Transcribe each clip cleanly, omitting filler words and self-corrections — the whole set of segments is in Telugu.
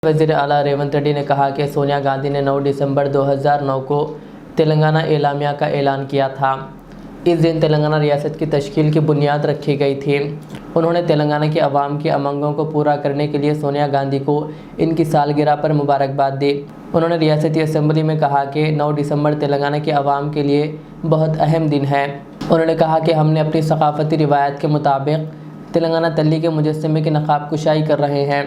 वज़ीर आला रेवंत रेड्डी ने कहा कि सोनिया गांधी ने 9 दिसंबर 2009 को तेलंगाना एलामिया का ऐलान किया था। इस दिन तेलंगाना रियासत की तश्कील की बुनियाद रखी गई थी। उन्होंने तेलंगाना की आवाम की उमंगों को पूरा करने के लिए सोनिया गांधी को इनकी सालगिरह पर मुबारकबाद दी। उन्होंने रियासती असम्बली में कहा कि 9 दिसंबर तेलंगाना की आवाम के लिए बहुत अहम दिन है। उन्होंने कहा कि हमने अपनी सकाफ़ती रिवायत के मुताबिक तेलंगाना तल्ली के मुजस्समे की नकाब कुशाई कर रहे हैं।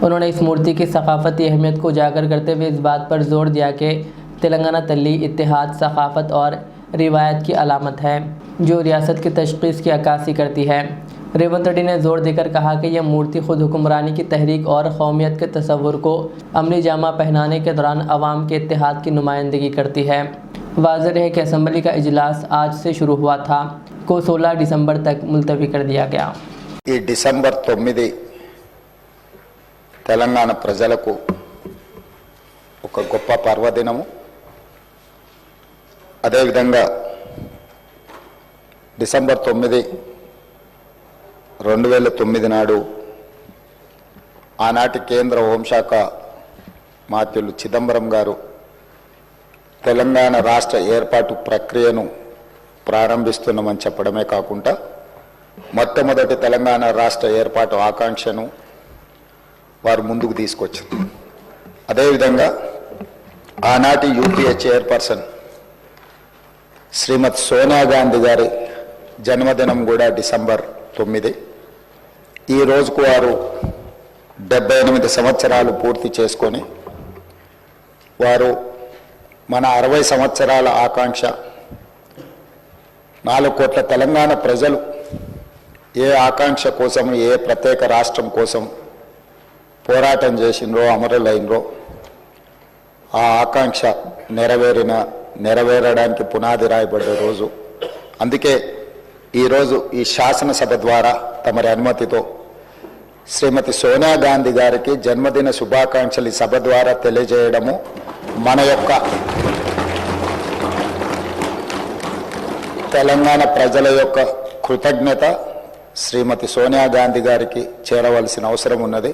उन्होंने इस मूर्ति की सकाफ़ती अहमियत को उजागर करते हुए इस बात पर जोर दिया कि तेलंगाना तल्ली इत्तेहाद, सकाफ़त और रिवायत की अलामत है जो रियासत की तशख़ीस की अक्कासी करती है। रेवंत रेड्डी ने जोर देकर कहा कि यह मूर्ति खुद हुक्मरानी की तहरीक और कौमियत के तसव्वुर को अमली जामा पहनाने के दौरान अवाम के इत्तेहाद की नुमाइंदगी करती है। वाज़ेह है कि असम्बली का इजलास आज से शुरू हुआ था को 16 दिसंबर तक मुलतवी कर दिया गया। ఈ డిసెంబర్ 9 తెలంగాణ ప్రజలకు ఒక గొప్ప పర్వదినము. అదేవిధంగా డిసెంబర్ 9 2009 నాడు ఆనాటి కేంద్ర హోంశాఖ మాత్యులు చిదంబరం గారు తెలంగాణ రాష్ట్ర ఏర్పాటు ప్రక్రియను ప్రారంభిస్తున్నామని చెప్పడమే కాకుండా మొట్టమొదటి తెలంగాణ రాష్ట్ర ఏర్పాటు ఆకాంక్షను వారు ముందుకు తీసుకొచ్చారు. అదేవిధంగా ఆనాటి యూపీఏ చైర్పర్సన్ శ్రీమతి సోనియా గాంధీ గారి జన్మదినం కూడా డిసెంబర్ 9. ఈ రోజుకు వారు 78 సంవత్సరాలు పూర్తి చేసుకొని వారు మన 60 సంవత్సరాల ఆకాంక్ష 4 కోట్ల తెలంగాణ ప్రజలు ఏ ఆకాంక్ష కోసం, ఏ ప్రత్యేక రాష్ట్రం కోసం పోరాటం చేసినరో, అమరులైనరో ఆ ఆకాంక్ష నెరవేరడానికి పునాది రాయబడ్డ రోజు. అందుకే ఈరోజు ఈ శాసనసభ ద్వారా తమరి అనుమతితో శ్రీమతి సోనియా గాంధీ గారికి జన్మదిన శుభాకాంక్షలు ఈ సభ ద్వారా తెలియజేయడము మన యొక్క తెలంగాణ ప్రజల యొక్క కృతజ్ఞత శ్రీమతి సోనియా గాంధీ గారికి చేరవలసిన అవసరం ఉన్నది.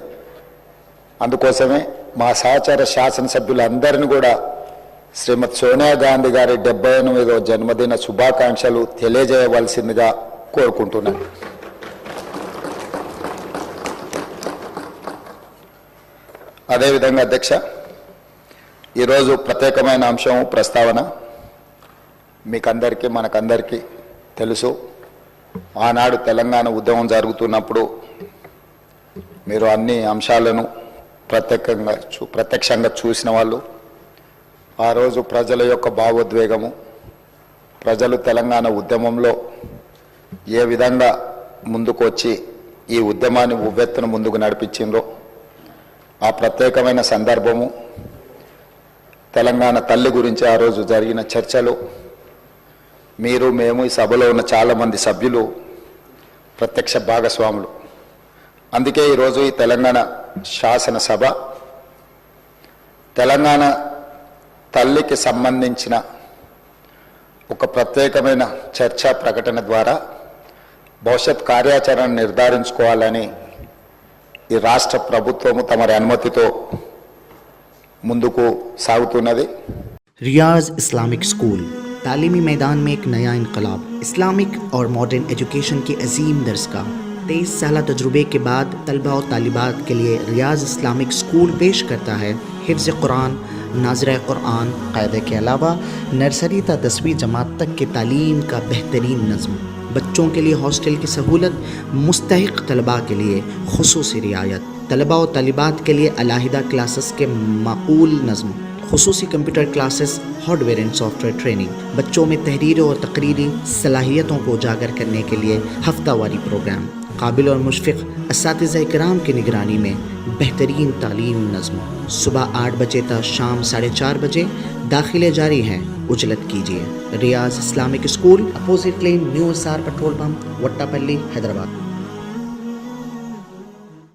అందుకోసమే మా సహచర శాసనసభ్యులందరినీ కూడా శ్రీమతి సోనియా గాంధీ గారి 78వ జన్మదిన శుభాకాంక్షలు తెలియజేయవలసిందిగా కోరుకుంటున్నాను. అదేవిధంగా అధ్యక్ష, ఈరోజు ప్రత్యేకమైన అంశం ప్రస్తావన మీకందరికీ మనకందరికీ తెలుసు. ఆనాడు తెలంగాణ ఉద్యమం జరుగుతున్నప్పుడు మీరు అన్ని అంశాలను ప్రత్యక్షంగా చూసిన వాళ్ళు. ఆ రోజు ప్రజల యొక్క భావోద్వేగము, ప్రజలు తెలంగాణ ఉద్యమంలో ఏ విధంగా ముందుకు వచ్చి ఈ ఉద్యమాన్ని ఉవ్వెత్తున ముందుకు నడిపించిందో ఆ ప్రత్యేకమైన సందర్భము, తెలంగాణ తల్లి గురించి ఆ రోజు జరిగిన చర్చలు, మీరు మేము ఈ సభలో ఉన్న చాలామంది సభ్యులు ప్రత్యక్ష భాగస్వాములు. అందుకే ఈరోజు ఈ తెలంగాణ శాసనసభ తెలంగాణ తల్లికి సంబంధించిన ఒక ప్రత్యేకమైన చర్చా ప్రకటన ద్వారా భవిష్యత్ కార్యాచరణ నిర్ధారించుకోవాలని ఈ రాష్ట్ర ప్రభుత్వము తమరి అనుమతితో ముందుకు సాగుతున్నది. रियाज इस्लामिक स्कूल तालीमी मैदान में एक नया इनकलाब. इस्लामिक और मॉडर्न एजुकेशन की अजीम दरसगाह. 23 साल तजुर्बे के बाद तलबा और तालिबात के लिए रियाज इस्लामिक स्कूल पेश करता है हिफ्ज़ कुरान, नाज़िर कुरान, क़ायदे के अलावा नर्सरी ता 10वीं जमात तक की तालीम का बेहतरीन नज़्म. बच्चों के लिए हॉस्टल की सहूलत, मुस्तहिक़ तलबा के लिए खुसूसी रियायत, तलबा और तालिबात के लिए अलहदा क्लासेस के माकूल नज़्म, खुसूसी computer classes, hardware and software training. बच्चों में तहरीरी और तकरीरी सलाहियतों को उजागर करने के लिए हफ्तावारी प्रोग्राम. काबिल और मुशफ़िक़ असातिज़ा इकराम की निगरानी में बेहतरीन तालीम नज़्म. सुबह 8 बजे तक शाम 4:30 बजे दाखिले जारी हैं. उजलत कीजिए. Riyaz Islamic school, opposite lane, new SR petrol pump, Vattapalli, Hyderabad.